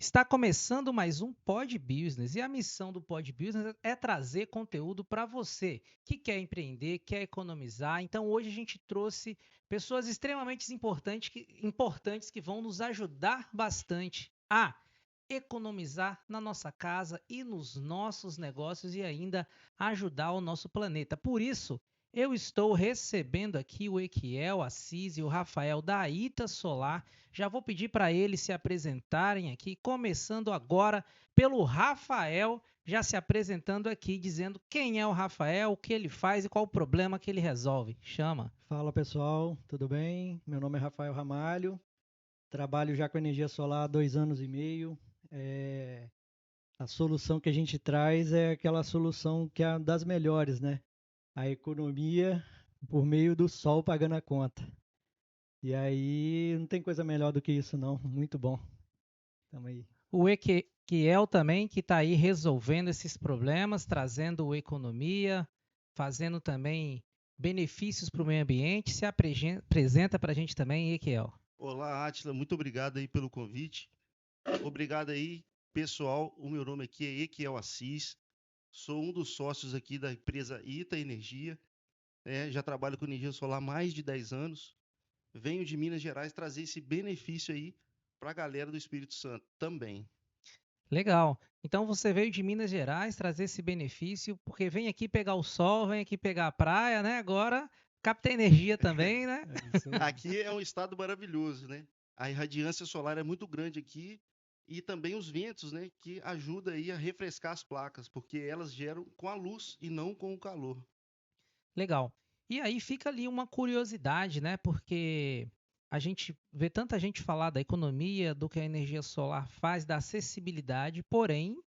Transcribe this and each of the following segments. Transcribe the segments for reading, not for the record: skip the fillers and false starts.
Está começando mais um Pod Business e a missão do Pod Business é trazer conteúdo para você que quer empreender, quer economizar. Então hoje a gente trouxe pessoas extremamente importantes que vão nos ajudar bastante a economizar na nossa casa e nos nossos negócios e ainda ajudar o nosso planeta. Por isso, eu estou recebendo aqui o Equiel Assis e o Rafael da Ita Solar. Já vou pedir para eles se apresentarem aqui, começando agora pelo Rafael, já se apresentando aqui, dizendo quem é o Rafael, o que ele faz e qual o problema que ele resolve. Chama. Fala pessoal, tudo bem? Meu nome é Rafael Ramalho, trabalho já com energia solar há 2 anos e meio. É, a solução que a gente traz é aquela solução que é das melhores, né? A economia por meio do sol pagando a conta. E aí não tem coisa melhor do que isso não, muito bom. Tamo aí. O Ezequiel também, que está aí resolvendo esses problemas, trazendo economia, fazendo também benefícios para o meio ambiente. Se apresenta para a gente também, Ezequiel. Olá, Átila, muito obrigado aí pelo convite. Obrigado aí, pessoal. O meu nome aqui é Equiel Assis. Sou um dos sócios aqui da empresa Ita Energia, né? Já trabalho com energia solar há mais de 10 anos. Venho de Minas Gerais trazer esse benefício aí para a galera do Espírito Santo também. Legal. Então você veio de Minas Gerais trazer esse benefício, porque vem aqui pegar o sol, vem aqui pegar a praia, né? Agora capta energia também, né? É isso aí. Aqui é um estado maravilhoso, né? A irradiância solar é muito grande aqui e também os ventos, né, que ajudam aí a refrescar as placas, porque elas geram com a luz e não com o calor. Legal. E aí fica ali uma curiosidade, né? Porque a gente vê tanta gente falar da economia, do que a energia solar faz, da acessibilidade, porém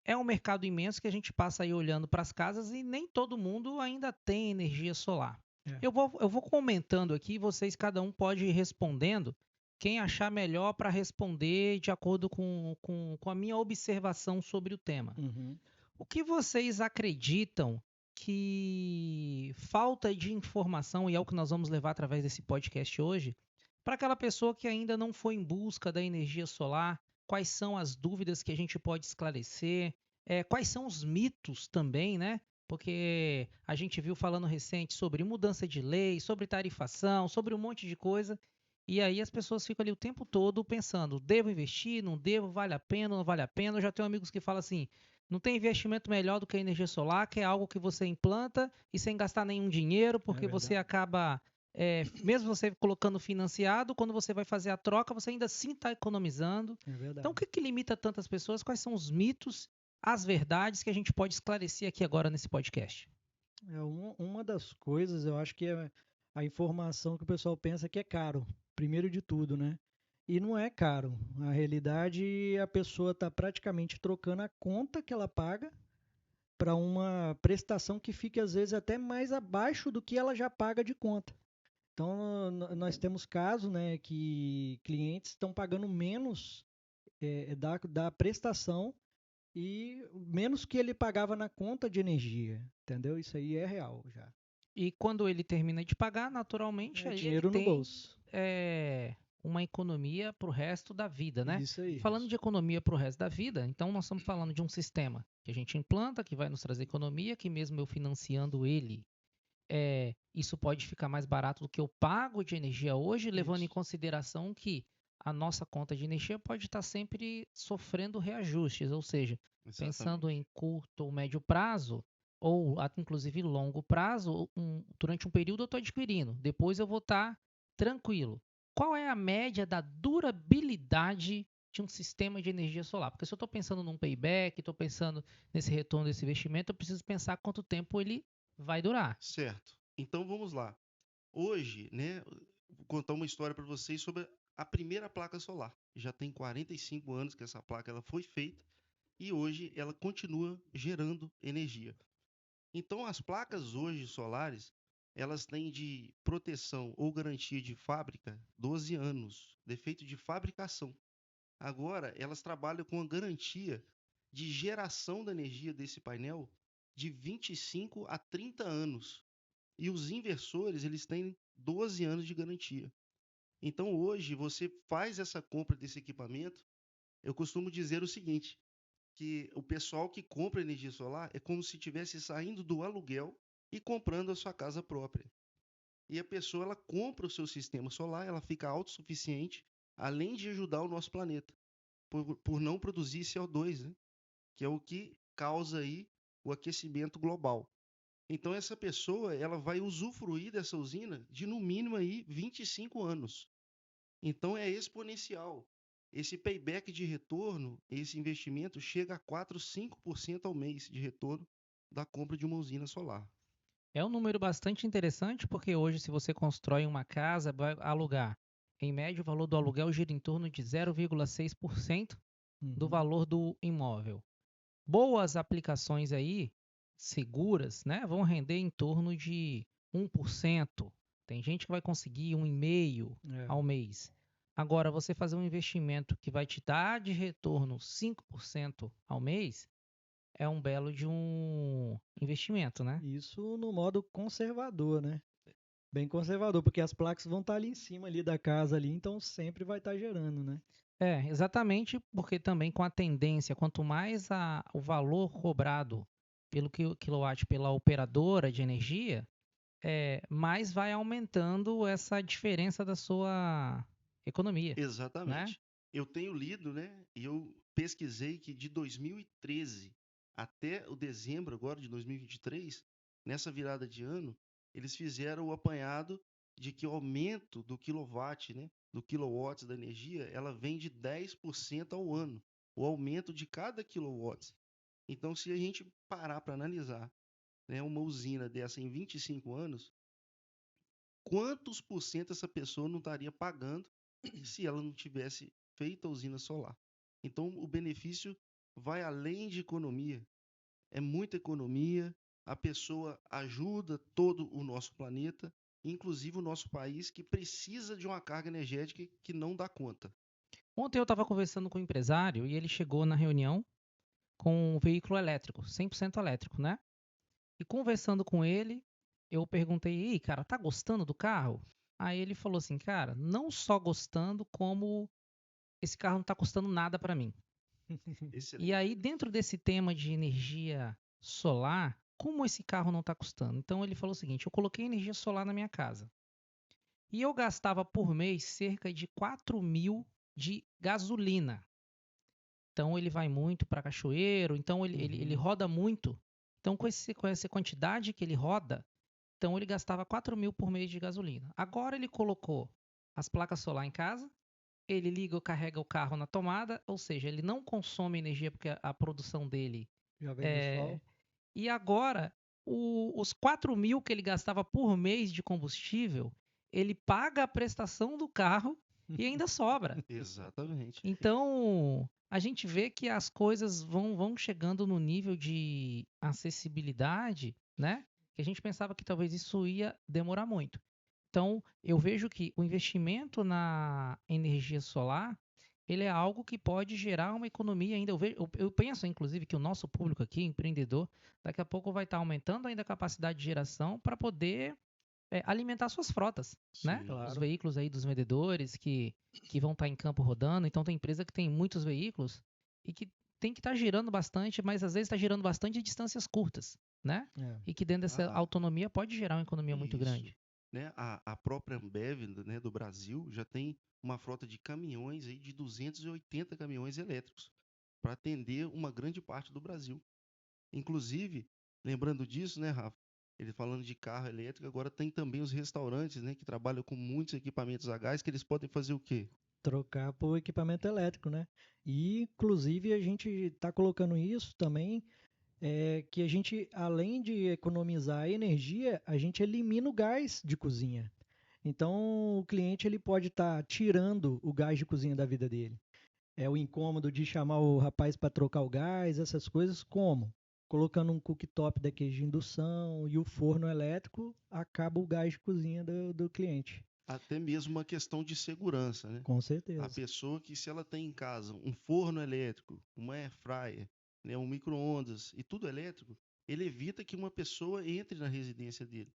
é um mercado imenso que a gente passa aí olhando para as casas e nem todo mundo ainda tem energia solar. É. Eu vou comentando aqui, vocês cada um pode ir respondendo, quem achar melhor para responder de acordo com a minha observação sobre o tema. Uhum. O que vocês acreditam que falta de informação, e é o que nós vamos levar através desse podcast hoje, para aquela pessoa que ainda não foi em busca da energia solar? Quais são as dúvidas que a gente pode esclarecer? Quais são os mitos também, né? Porque a gente viu falando recente sobre mudança de lei, sobre tarifação, sobre um monte de coisa. E aí as pessoas ficam ali o tempo todo pensando: devo investir, não devo, vale a pena, não vale a pena. Eu já tenho amigos que falam assim: não tem investimento melhor do que a energia solar, que é algo que você implanta e sem gastar nenhum dinheiro, É porque você verdade. acaba, mesmo você colocando financiado, quando você vai fazer a troca, você ainda assim está economizando. É Então, o verdade. que, que limita tantas pessoas? Quais são os mitos, as verdades que a gente pode esclarecer aqui agora nesse podcast? Uma das coisas, eu acho que é a informação que o pessoal pensa que é caro, primeiro de tudo, né? E não é caro. Na realidade, a pessoa está praticamente trocando a conta que ela paga para uma prestação que fique, às vezes, até mais abaixo do que ela já paga de conta. Então, nós temos casos, né, que clientes estão pagando menos da prestação e menos que ele pagava na conta de energia, entendeu? Isso aí é real já. E quando ele termina de pagar, naturalmente, É aí ele dinheiro no tem bolso. uma economia para o resto da vida, né? Isso aí. Falando de economia para o resto da vida, então nós estamos falando de um sistema que a gente implanta, que vai nos trazer economia, que mesmo eu financiando ele, isso pode ficar mais barato do que eu pago de energia hoje, levando em Isso. consideração que a nossa conta de energia pode estar sempre sofrendo reajustes, ou seja, pensando Exatamente. em curto ou médio prazo, ou inclusive longo prazo, durante um período eu estou adquirindo, depois eu vou estar tranquilo. Qual é a média da durabilidade de um sistema de energia solar? Porque se eu estou pensando num payback, estou pensando nesse retorno desse investimento, eu preciso pensar quanto tempo ele vai durar. Certo. Então vamos lá. Hoje, né, vou contar uma história para vocês sobre a primeira placa solar. Já tem 45 anos que essa placa ela foi feita e hoje ela continua gerando energia. Então, as placas hoje solares, elas têm de proteção ou garantia de fábrica 12 anos, defeito de fabricação. Agora, elas trabalham com a garantia de geração da energia desse painel de 25 a 30 anos. E os inversores, eles têm 12 anos de garantia. Então, hoje, você faz essa compra desse equipamento Eu costumo dizer o seguinte, que o pessoal que compra energia solar é como se estivesse saindo do aluguel e comprando a sua casa própria. E a pessoa ela compra o seu sistema solar, ela fica autossuficiente, além de ajudar o nosso planeta, por não produzir CO2, né? Que é o que causa aí o aquecimento global. Então essa pessoa ela vai usufruir dessa usina de no mínimo aí 25 anos. Então é exponencial. Esse payback de retorno, esse investimento chega a 4, 5% ao mês de retorno da compra de uma usina solar. É um número bastante interessante, porque hoje, se você constrói uma casa, vai alugar. Em média, o valor do aluguel gira em torno de 0,6% do Uhum. valor do imóvel. Boas aplicações aí, seguras, né, vão render em torno de 1%. Tem gente que vai conseguir 1,5% É. ao mês. Agora, você fazer um investimento que vai te dar de retorno 5% ao mês, é um belo de um investimento, né? Isso no modo conservador, né? Bem conservador, porque as placas vão estar ali em cima ali da casa ali, então sempre vai estar gerando, né? É, exatamente, porque também com a tendência, quanto mais o valor cobrado pelo quilowatt pela operadora de energia, mais vai aumentando essa diferença da sua economia, né? Exatamente. Eu tenho lido, né? E eu pesquisei que de 2013 até o dezembro agora de 2023, nessa virada de ano, eles fizeram o apanhado de que o aumento do quilowatt, né? Do quilowatts da energia, ela vem de 10% ao ano. O aumento de cada kilowatt. Então, se a gente parar para analisar, né, uma usina dessa em 25 anos, quantos por cento essa pessoa não estaria pagando se ela não tivesse feito a usina solar? Então, o benefício vai além de economia, é muita economia, a pessoa ajuda todo o nosso planeta, inclusive o nosso país, que precisa de uma carga energética que não dá conta. Ontem eu estava conversando com um empresário e ele chegou na reunião com um veículo elétrico, 100% elétrico, né? E conversando com ele, eu perguntei, ei, cara, tá gostando do carro? Aí ele falou assim, cara, não só gostando, como esse carro não tá custando nada para mim. E Excelente. aí, dentro desse tema de energia solar, como esse carro não está custando? Então, ele falou o seguinte: eu coloquei energia solar na minha casa e eu gastava por mês cerca de 4.000 de gasolina. Então, ele vai muito para Cachoeiro, então ele Uhum. roda muito. Então, com essa quantidade que ele roda, então ele gastava 4.000 por mês de gasolina. Agora ele colocou as placas solar em casa, ele liga ou carrega o carro na tomada, ou seja, ele não consome energia porque a produção dele Já vem do é. sol. E agora, os 4.000 que ele gastava por mês de combustível, ele paga a prestação do carro e ainda sobra. Exatamente. Então, a gente vê que as coisas vão chegando no nível de acessibilidade, né? Que a gente pensava que talvez isso ia demorar muito. Então, eu vejo que o investimento na energia solar, ele é algo que pode gerar uma economia ainda. Eu penso, inclusive, que o nosso público aqui, empreendedor, daqui a pouco vai estar aumentando ainda a capacidade de geração para poder alimentar suas frotas, né? Sim. Os Claro. veículos aí dos vendedores que vão estar em campo rodando. Então, tem empresa que tem muitos veículos e que tem que estar girando bastante, mas às vezes está girando bastante em distâncias curtas, né? É. E que dentro dessa Ah, autonomia pode gerar uma economia muito isso. grande. Né? A própria Ambev, né, do Brasil já tem uma frota de caminhões aí de 280 caminhões elétricos para atender uma grande parte do Brasil. Inclusive, lembrando disso, né, Rafa? Ele falando de carro elétrico, agora tem também os restaurantes, né, que trabalham com muitos equipamentos a gás, que eles podem fazer o quê? Trocar por equipamento elétrico, né? E, inclusive, a gente está colocando isso também, que a gente, além de economizar energia, a gente elimina o gás de cozinha. Então, o cliente ele pode estar tirando o gás de cozinha da vida dele. É o incômodo de chamar o rapaz para trocar o gás, essas coisas, como? Colocando um cooktop daqueles de indução e o forno elétrico, acaba o gás de cozinha do cliente. Até mesmo uma questão de segurança, né? Com A certeza. pessoa que, se ela tem em casa um forno elétrico, uma air fryer, né, um micro-ondas e tudo elétrico, ele evita que uma pessoa entre na residência dele.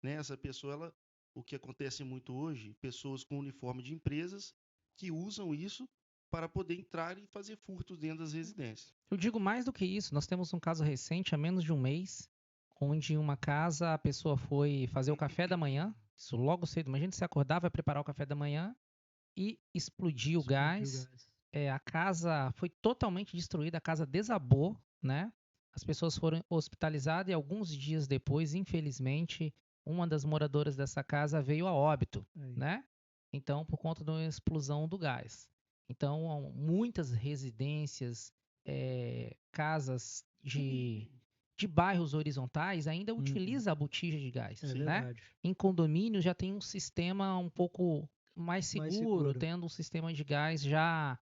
Né? Essa pessoa, o que acontece muito hoje, pessoas com uniforme de empresas que usam isso para poder entrar e fazer furtos dentro das residências. Eu digo mais do que isso. Nós temos um caso recente, há menos de um mês, onde em uma casa a pessoa foi fazer o café da manhã, isso logo cedo. Imagina se acordar, vai preparar o café da manhã e explodiu o gás. A casa foi totalmente destruída, a casa desabou, né? As pessoas foram hospitalizadas e alguns dias depois, infelizmente, uma das moradoras dessa casa veio a óbito, né? Então, por conta da explosão do gás. Então, muitas residências, casas de bairros horizontais ainda utilizam a botija de gás, É né? verdade. Em condomínios já tem um sistema um pouco mais seguro, tendo um sistema de gás já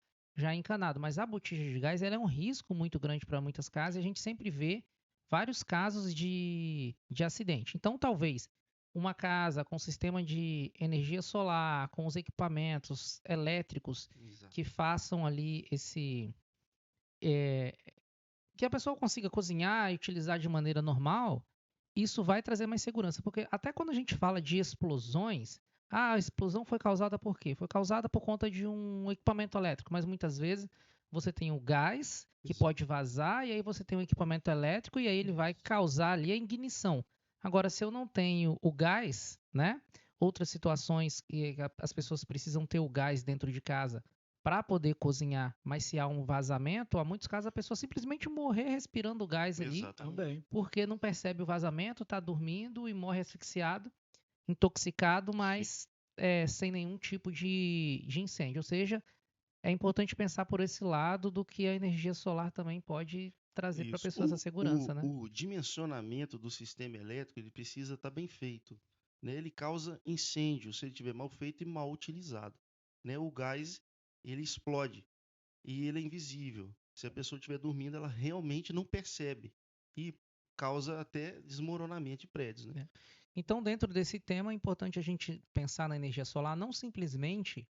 encanado. Mas a botija de gás ela é um risco muito grande para muitas casas e a gente sempre vê vários casos de acidente. Então, talvez uma casa com sistema de energia solar, com os equipamentos elétricos Exato. que façam ali que a pessoa consiga cozinhar e utilizar de maneira normal, isso vai trazer mais segurança. Porque até quando a gente fala de explosões, a explosão foi causada por quê? Foi causada por conta de um equipamento elétrico, mas muitas vezes você tem o gás que pode vazar, e aí você tem o equipamento elétrico, e aí ele vai causar ali a ignição. Agora, se eu não tenho o gás, né? Outras situações que as pessoas precisam ter o gás dentro de casa para poder cozinhar, mas se há um vazamento, há muitos casos a pessoa simplesmente morrer respirando o gás ali, porque não percebe o vazamento, está dormindo e morre asfixiado, intoxicado, mas sem nenhum tipo de incêndio. Ou seja, é importante pensar por esse lado do que a energia solar também pode trazer para a pessoa essa segurança, né? O dimensionamento do sistema elétrico ele precisa estar bem feito, né? Ele causa incêndio se ele estiver mal feito e mal utilizado, né? O gás ele explode e ele é invisível. Se a pessoa estiver dormindo, ela realmente não percebe e causa até desmoronamento de prédios, né? Então, dentro desse tema, é importante a gente pensar na energia solar não simplesmente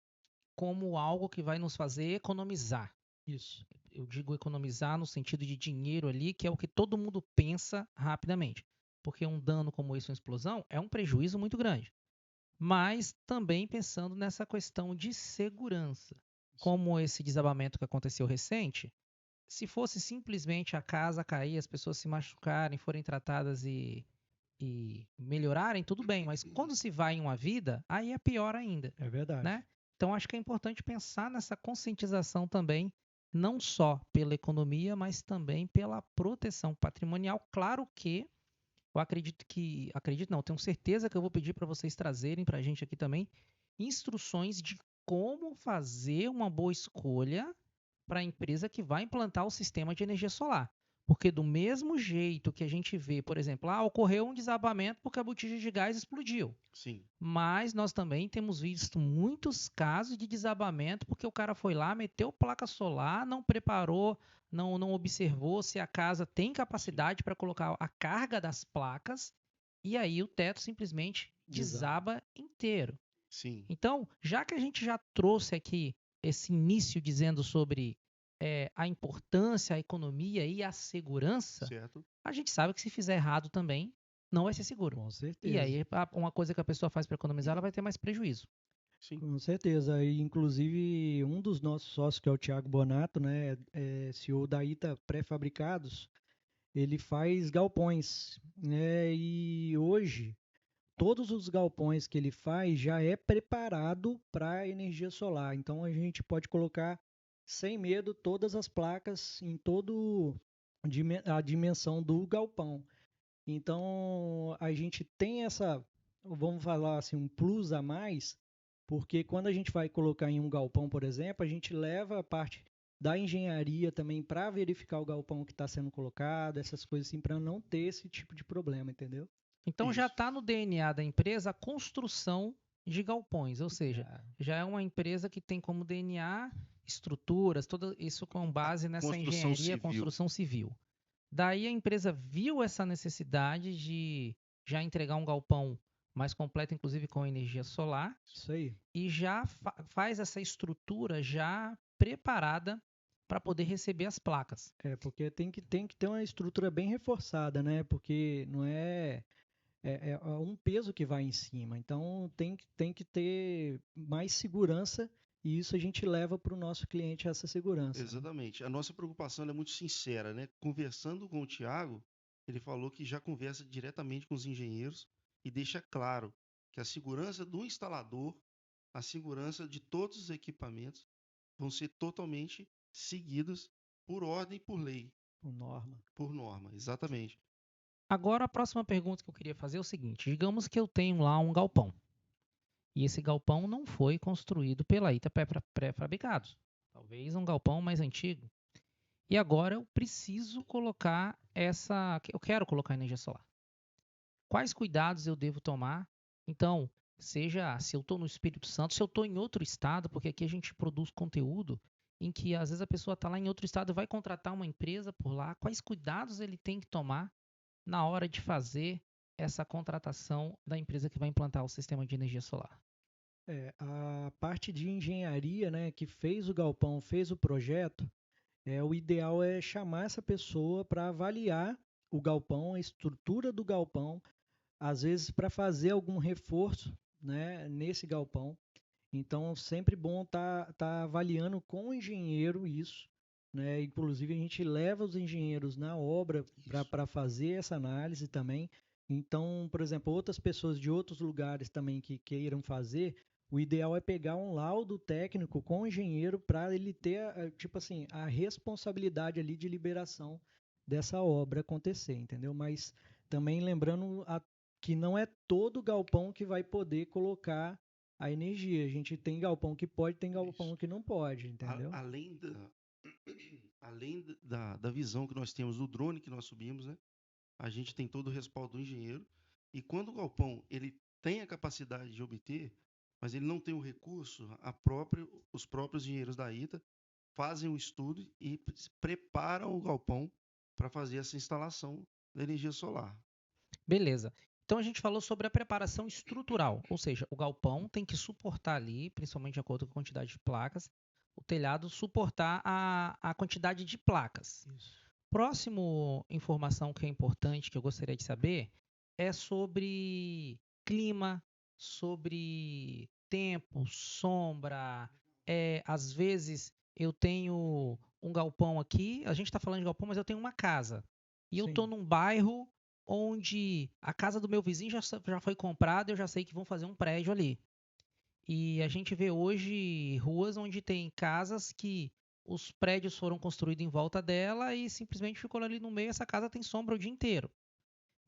como algo que vai nos fazer economizar. Isso. Eu digo economizar no sentido de dinheiro ali, que é o que todo mundo pensa rapidamente. Porque um dano como esse, uma explosão, é um prejuízo muito grande. Mas também pensando nessa questão de segurança. Como esse desabamento que aconteceu recente, se fosse simplesmente a casa cair, as pessoas se machucarem, forem tratadas e melhorarem, tudo bem. Mas quando se vai em uma vida, aí é pior ainda. É verdade. Né? Então, acho que é importante pensar nessa conscientização também, não só pela economia, mas também pela proteção patrimonial. Claro que eu tenho certeza que eu vou pedir para vocês trazerem para a gente aqui também instruções de como fazer uma boa escolha para a empresa que vai implantar o sistema de energia solar. Porque do mesmo jeito que a gente vê, por exemplo, ocorreu um desabamento porque a botija de gás explodiu. Sim. Mas nós também temos visto muitos casos de desabamento porque o cara foi lá, meteu placa solar, não preparou, não observou se a casa tem capacidade para colocar a carga das placas e aí o teto simplesmente desaba inteiro. Sim. Então, já que a gente já trouxe aqui esse início dizendo sobre a importância, a economia e a segurança, Certo. a gente sabe que se fizer errado também, não vai ser seguro. Com certeza. E aí, uma coisa que a pessoa faz para economizar, ela vai ter mais prejuízo. Sim. Com certeza. E, inclusive, um dos nossos sócios, que é o Thiago Bonato, né, CEO da ITA Pré-Fabricados, ele faz galpões, né, e hoje todos os galpões que ele faz já é preparado para energia solar. Então a gente pode colocar sem medo todas as placas em todo a dimensão do galpão. Então a gente tem essa, vamos falar assim, um plus a mais, porque quando a gente vai colocar em um galpão, por exemplo, a gente leva a parte da engenharia também para verificar o galpão que está sendo colocado, essas coisas assim, para não ter esse tipo de problema, entendeu? Então já está no DNA da empresa a construção de galpões, ou seja, já é uma empresa que tem como DNA estruturas, tudo isso com base nessa engenharia, construção civil. Daí a empresa viu essa necessidade de já entregar um galpão mais completo, inclusive com energia solar. Isso aí. E já faz essa estrutura já preparada para poder receber as placas. Porque tem que ter uma estrutura bem reforçada, né? Porque não é um peso que vai em cima. Então tem que ter mais segurança e isso a gente leva para o nosso cliente essa segurança, né? Exatamente. A nossa preocupação ela é muito sincera, né? Conversando com o Tiago, ele falou que já conversa diretamente com os engenheiros e deixa claro que a segurança do instalador, a segurança de todos os equipamentos vão ser totalmente seguidos por ordem e por lei, Com norma. por norma, exatamente. Agora, a próxima pergunta que eu queria fazer é o seguinte: digamos que eu tenho lá um galpão. E esse galpão não foi construído pela ITA Pré-Fabricados. Talvez um galpão mais antigo. E agora eu preciso colocar eu quero colocar energia solar. Quais cuidados eu devo tomar? Então, seja se eu estou no Espírito Santo, se eu estou em outro estado, porque aqui a gente produz conteúdo em que às vezes a pessoa está lá em outro estado e vai contratar uma empresa por lá. Quais cuidados ele tem que tomar na hora de fazer essa contratação da empresa que vai implantar o sistema de energia solar? A parte de engenharia, né, que fez o galpão, fez o projeto, o ideal é chamar essa pessoa para avaliar o galpão, a estrutura do galpão, às vezes para fazer algum reforço, né, nesse galpão. Então, sempre bom tá avaliando com o engenheiro isso, né? Inclusive, a gente leva os engenheiros na obra Isso. para fazer essa análise também. Então, por exemplo, outras pessoas de outros lugares também que queiram fazer, o ideal é pegar um laudo técnico com o engenheiro para ele ter, tipo assim, a responsabilidade ali de liberação dessa obra acontecer, entendeu? Mas também lembrando que não é todo galpão que vai poder colocar a energia. A gente tem galpão que pode, tem Isso. galpão que não pode, entendeu? Além da visão que nós temos do drone que nós subimos, né? A gente tem todo o respaldo do engenheiro. E quando o galpão ele tem a capacidade de obter, mas ele não tem o recurso, os próprios engenheiros da ITA fazem o estudo e preparam o galpão para fazer essa instalação da energia solar. Beleza. Então a gente falou sobre a preparação estrutural, ou seja, o galpão tem que suportar ali, principalmente de acordo com a quantidade de placas, o telhado suportar a quantidade de placas. Isso. Próximo informação que é importante, que eu gostaria de saber, é sobre clima, sobre tempo, sombra. Às vezes eu tenho um galpão aqui, a gente está falando de galpão, mas eu tenho uma casa. E eu estou Sim. num bairro onde a casa do meu vizinho já foi comprada, eu já sei que vão fazer um prédio ali. E a gente vê hoje ruas onde tem casas que os prédios foram construídos em volta dela e simplesmente ficou ali no meio, essa casa tem sombra o dia inteiro.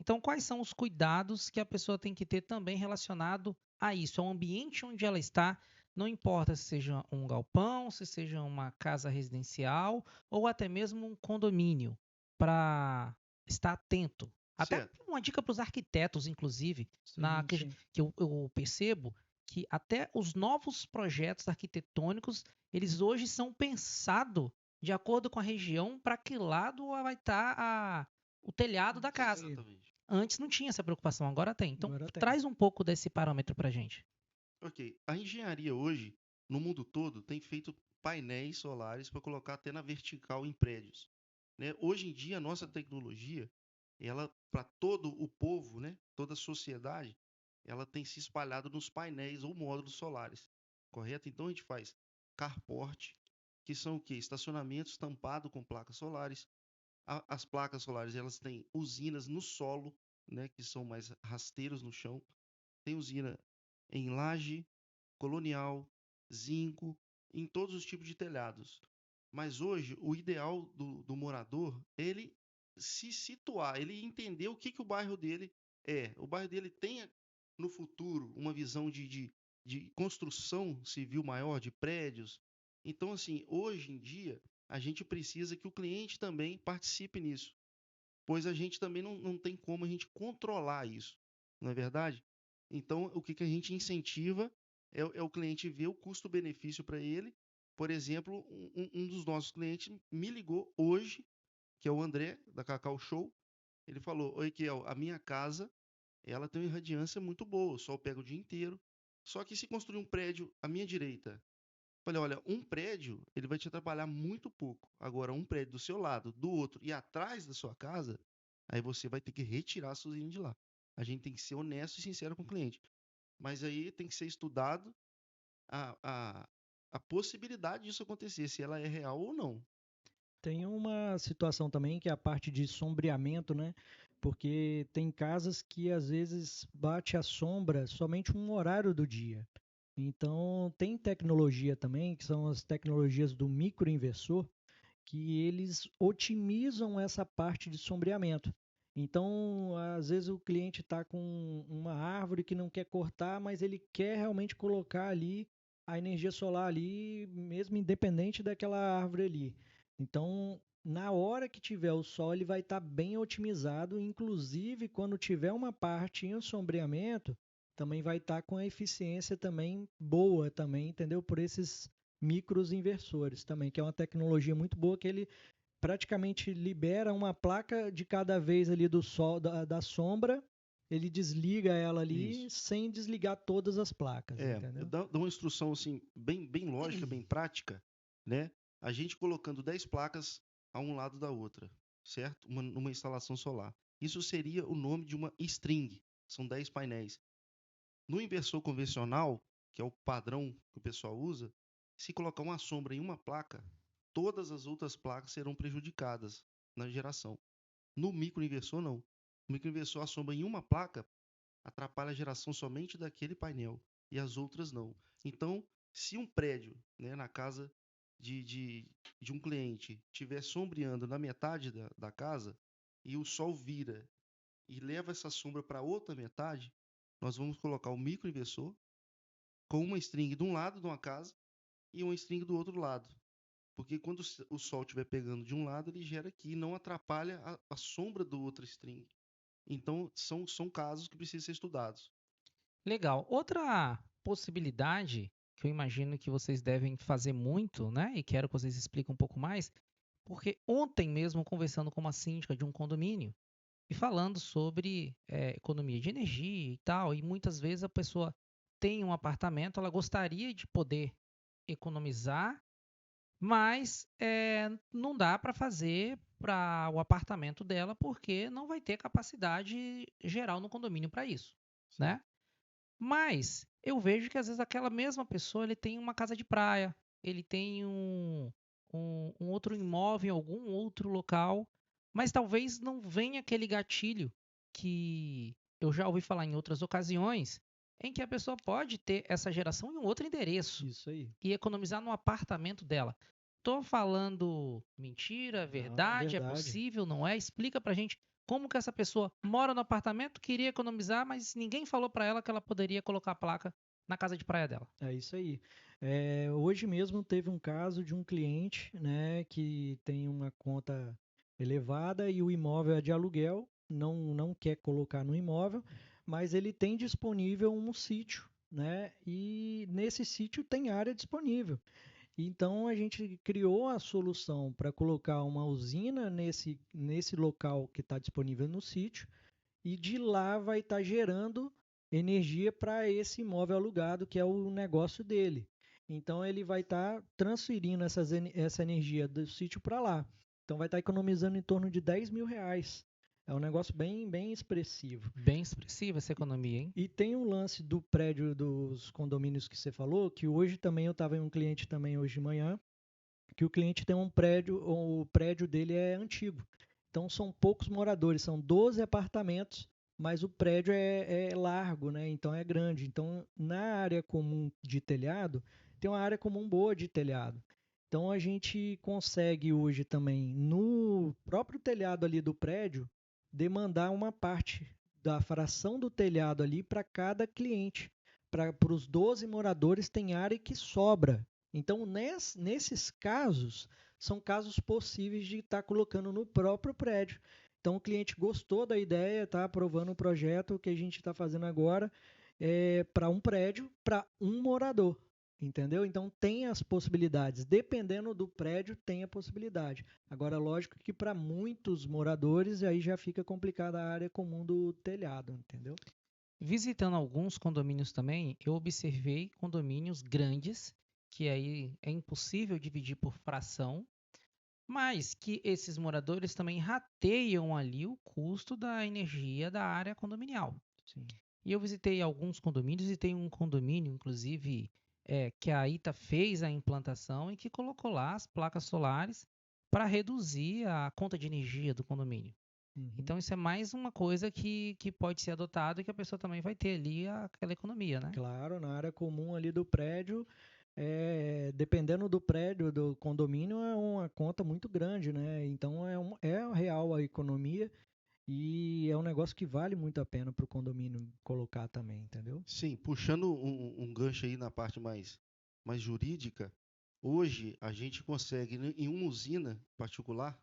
Então, quais são os cuidados que a pessoa tem que ter também relacionado a isso, ao ambiente onde ela está, não importa se seja um galpão, se seja uma casa residencial ou até mesmo um condomínio, para estar atento. Até Certo. uma dica para os arquitetos, inclusive, Sim, sim. que eu percebo que até os novos projetos arquitetônicos, eles hoje são pensados de acordo com a região para que lado vai estar o telhado da Isso casa. aí. Exatamente. Antes não tinha essa preocupação, agora tem. Então, Agora tem. traz um pouco desse parâmetro para a gente. Ok. A engenharia hoje, no mundo todo, tem feito painéis solares para colocar até na vertical em prédios. Né? Hoje em dia, a nossa tecnologia, ela para todo o povo, né? Toda a sociedade, ela tem se espalhado nos painéis ou módulos solares, correto? Então a gente faz carport, que são o quê? Estacionamentos tampados com placas solares. As placas solares elas têm usinas no solo, né? Que são mais rasteiros no chão. Tem usina em laje, colonial, zinco, em todos os tipos de telhados. Mas hoje, o ideal do morador, ele se situar, ele entender o que o bairro dele é. O bairro dele tenha, no futuro, uma visão de construção civil maior, de prédios. Então, assim, hoje em dia, a gente precisa que o cliente também participe nisso, pois a gente também não tem como a gente controlar isso, não é verdade? Então, o que a gente incentiva é o cliente ver o custo-benefício para ele. Por exemplo, um dos nossos clientes me ligou hoje, que é o André, da Cacau Show. Ele falou: Oi, Kiel, a minha casa ela tem uma irradiância muito boa, o sol pega o dia inteiro. Só que se construir um prédio à minha direita, falei, olha, um prédio ele vai te atrapalhar muito pouco. Agora, um prédio do seu lado, do outro e atrás da sua casa, aí você vai ter que retirar a sua usina de lá. A gente tem que ser honesto e sincero com o cliente. Mas aí tem que ser estudado a, a, a possibilidade disso acontecer, se ela é real ou não. Tem uma situação também que é a parte de sombreamento, né? Porque tem casas que às vezes bate a sombra somente um horário do dia. Então, tem tecnologia também, que são as tecnologias do microinversor, que eles otimizam essa parte de sombreamento. Então, às vezes o cliente está com uma árvore que não quer cortar, mas ele quer realmente colocar ali a energia solar ali, mesmo independente daquela árvore ali. Então, na hora que tiver o sol, ele vai estar bem otimizado, inclusive quando tiver uma parte em sombreamento, também vai estar com a eficiência também boa também, entendeu? Por esses micros inversores também, que é uma tecnologia muito boa que ele praticamente libera uma placa de cada vez ali do sol, da sombra, ele desliga ela ali Isso. sem desligar todas as placas, entendeu? Dá uma instrução assim, bem lógica, bem prática, né? A gente colocando 10 placas a um lado da outra, certo? Numa instalação solar. Isso seria o nome de uma string, são 10 painéis. No inversor convencional, que é o padrão que o pessoal usa, se colocar uma sombra em uma placa, todas as outras placas serão prejudicadas na geração. No microinversor, não. No microinversor, a sombra em uma placa atrapalha a geração somente daquele painel e as outras não. Então, se um prédio, né, na casa de, de, de um cliente estiver sombreando na metade da casa e o sol vira e leva essa sombra para outra metade, nós vamos colocar o microinversor com uma string de um lado de uma casa e uma string do outro lado. Porque quando o sol estiver pegando de um lado, ele gera aqui e não atrapalha a sombra do outro string. Então, são casos que precisam ser estudados. Legal. Outra possibilidade que eu imagino que vocês devem fazer muito, né? E quero que vocês expliquem um pouco mais, porque ontem mesmo conversando com uma síndica de um condomínio e falando sobre economia de energia e tal, e muitas vezes a pessoa tem um apartamento, ela gostaria de poder economizar, mas não dá para fazer para o apartamento dela porque não vai ter capacidade geral no condomínio para isso, né? Certo. Mas eu vejo que às vezes aquela mesma pessoa ele tem uma casa de praia, ele tem um outro imóvel em algum outro local, mas talvez não venha aquele gatilho que eu já ouvi falar em outras ocasiões, em que a pessoa pode ter essa geração em um outro endereço Isso aí. e economizar no apartamento dela. Tô falando mentira, Não, é verdade, é verdade. possível, não é? Explica pra gente como que essa pessoa mora no apartamento, queria economizar, mas ninguém falou pra ela que ela poderia colocar a placa na casa de praia dela. É isso aí. Hoje mesmo teve um caso de um cliente, né, que tem uma conta elevada e o imóvel é de aluguel, não quer colocar no imóvel, mas ele tem disponível um sítio, né, e nesse sítio tem área disponível. Então a gente criou a solução para colocar uma usina nesse local que está disponível no sítio e de lá vai estar gerando energia para esse imóvel alugado, que é o negócio dele. Então ele vai estar transferindo essa energia do sítio para lá. Então vai estar economizando em torno de R$ 10.000. É um negócio bem expressivo. Bem expressiva essa economia, hein? E tem um lance do prédio dos condomínios que você falou, que hoje também eu estava em um cliente também hoje de manhã, que o cliente tem um prédio, o prédio dele é antigo. Então são poucos moradores, são 12 apartamentos, mas o prédio é largo, né? Então é grande. Então na área comum de telhado, tem uma área comum boa de telhado. Então a gente consegue hoje também, no próprio telhado ali do prédio, demandar uma parte da fração do telhado ali para cada cliente. Para os 12 moradores tem área que sobra. Então, nesses casos, são casos possíveis de estar colocando no próprio prédio. Então, o cliente gostou da ideia, está aprovando o projeto que a gente está fazendo agora para um prédio, para um morador. Entendeu? Então, tem as possibilidades. Dependendo do prédio, tem a possibilidade. Agora, lógico que para muitos moradores, aí já fica complicada a área comum do telhado, entendeu? Visitando alguns condomínios também, eu observei condomínios grandes, que aí é impossível dividir por fração, mas que esses moradores também rateiam ali o custo da energia da área condominial. Sim. E eu visitei alguns condomínios e tem um condomínio, inclusive, que a ITA fez a implantação e que colocou lá as placas solares para reduzir a conta de energia do condomínio. Uhum. Então, isso é mais uma coisa que pode ser adotado e que a pessoa também vai ter ali aquela economia, né? Claro, na área comum ali do prédio, dependendo do prédio, do condomínio, é uma conta muito grande, né? Então é real a economia e é um negócio que vale muito a pena para o condomínio colocar também, entendeu? Sim, puxando um gancho aí na parte mais jurídica, hoje a gente consegue, né, em uma usina particular,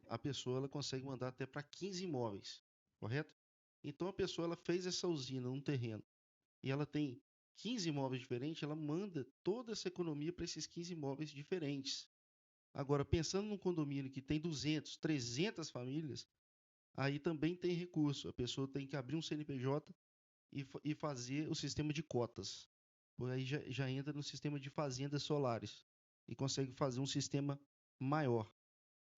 a pessoa ela consegue mandar até para 15 imóveis, correto? Então a pessoa ela fez essa usina num terreno e ela tem 15 imóveis diferentes, ela manda toda essa economia para esses 15 imóveis diferentes. Agora, pensando num condomínio que tem 200, 300 famílias, aí também tem recurso. A pessoa tem que abrir um CNPJ e fazer o sistema de cotas. Por aí já entra no sistema de fazendas solares e consegue fazer um sistema maior,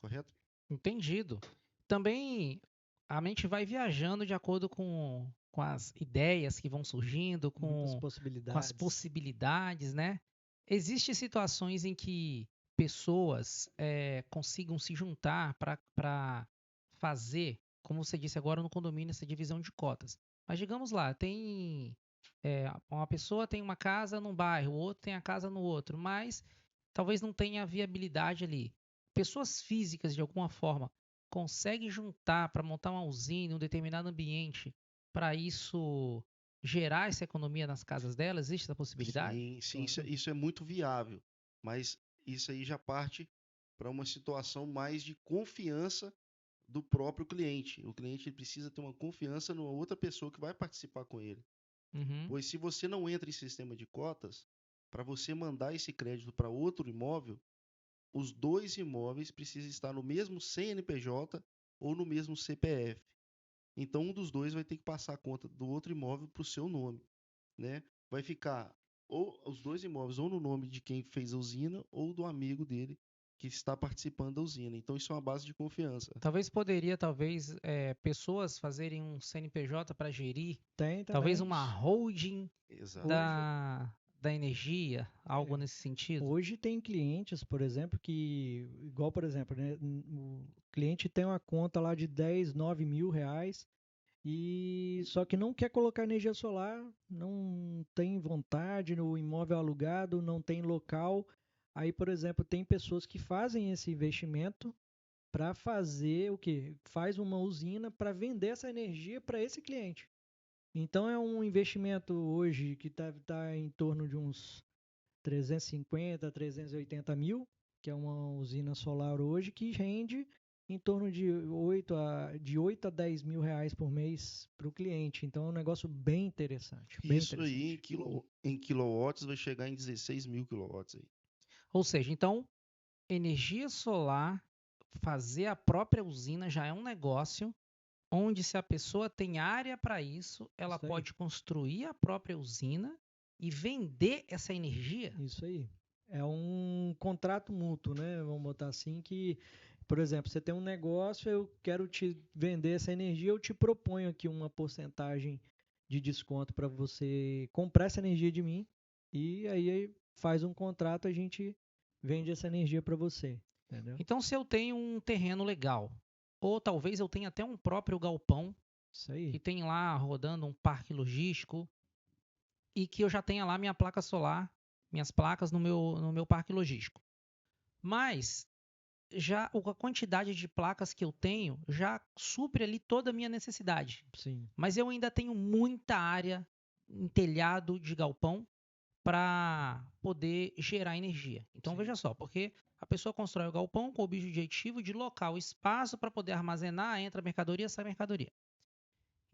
correto? Entendido. Também a mente vai viajando de acordo com as ideias que vão surgindo, Muitas com as possibilidades. possibilidades, né? Existem situações em que pessoas consigam se juntar para fazer, como você disse agora no condomínio, essa divisão de cotas. Mas digamos lá, uma pessoa tem uma casa num bairro, o outro tem a casa no outro, mas talvez não tenha viabilidade ali. Pessoas físicas, de alguma forma, conseguem juntar para montar uma usina em um determinado ambiente para isso gerar essa economia nas casas delas? Existe essa possibilidade? Sim, sim, Claro. isso é muito viável, mas isso aí já parte para uma situação mais de confiança do próprio cliente. O cliente ele precisa ter uma confiança numa outra pessoa que vai participar com ele. Uhum. Pois se você não entra em sistema de cotas, para você mandar esse crédito para outro imóvel, os dois imóveis precisam estar no mesmo CNPJ ou no mesmo CPF. Então, um dos dois vai ter que passar a conta do outro imóvel para o seu nome, né? Vai ficar ou os dois imóveis ou no nome de quem fez a usina ou do amigo dele que está participando da usina. Então, isso é uma base de confiança. Talvez, pessoas fazerem um CNPJ para gerir, Tem talvez também. uma holding Hoje, Exatamente. da energia, algo é, nesse sentido. hoje tem clientes, por exemplo, igual por exemplo, né, o cliente tem uma conta lá de 10, 9 mil reais e só que não quer colocar energia solar, não tem vontade no imóvel alugado, não tem local. Aí, por exemplo, tem pessoas que fazem esse investimento para fazer o quê? Faz uma usina para vender essa energia para esse cliente. Então é um investimento hoje que tá em torno de uns 350, 380 mil, que é uma usina solar hoje, que rende em torno de 8 a 10 mil reais por mês para o cliente. Então é um negócio bem interessante, bem Isso aí interessante. em quilowatts vai chegar em 16 mil quilowatts aí. Ou seja, então, energia solar, fazer a própria usina já é um negócio onde, se a pessoa tem área para isso, ela Isso aí, pode construir a própria usina e vender essa energia. isso aí. É um contrato mútuo, né? Vamos botar assim que, por exemplo, você tem um negócio, eu quero te vender essa energia, eu te proponho aqui uma porcentagem de desconto para você comprar essa energia de mim e aí faz um contrato, a gente vende essa energia para você, entendeu? Então, se eu tenho um terreno legal, ou talvez eu tenha até um próprio galpão Isso aí. que tem lá rodando um parque logístico e que eu já tenha lá minha placa solar, minhas placas no meu parque logístico. Mas já a quantidade de placas que eu tenho já supre ali toda a minha necessidade. Sim. Mas eu ainda tenho muita área em telhado de galpão para poder gerar energia. Então Sim. veja só, porque a pessoa constrói o galpão com o objetivo de local, espaço para poder armazenar, entra mercadoria, sai mercadoria.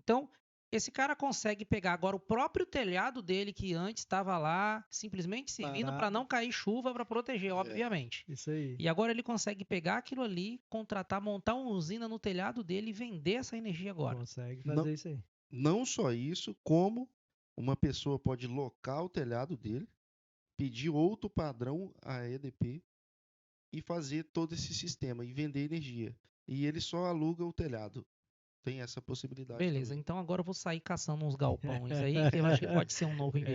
Então, esse cara consegue pegar agora o próprio telhado dele, que antes estava lá simplesmente servindo para Parado. não cair chuva para proteger, É, obviamente. Isso aí. E agora ele consegue pegar aquilo ali, contratar, montar uma usina no telhado dele e vender essa energia agora. Consegue não, fazer isso aí. não só isso, como uma pessoa pode locar o telhado dele, pedir outro padrão a EDP e fazer todo esse sistema e vender energia. E ele só aluga o telhado. Tem essa possibilidade Beleza, também. então agora eu vou sair caçando uns galpões aí, que eu acho que pode ser um novo É real,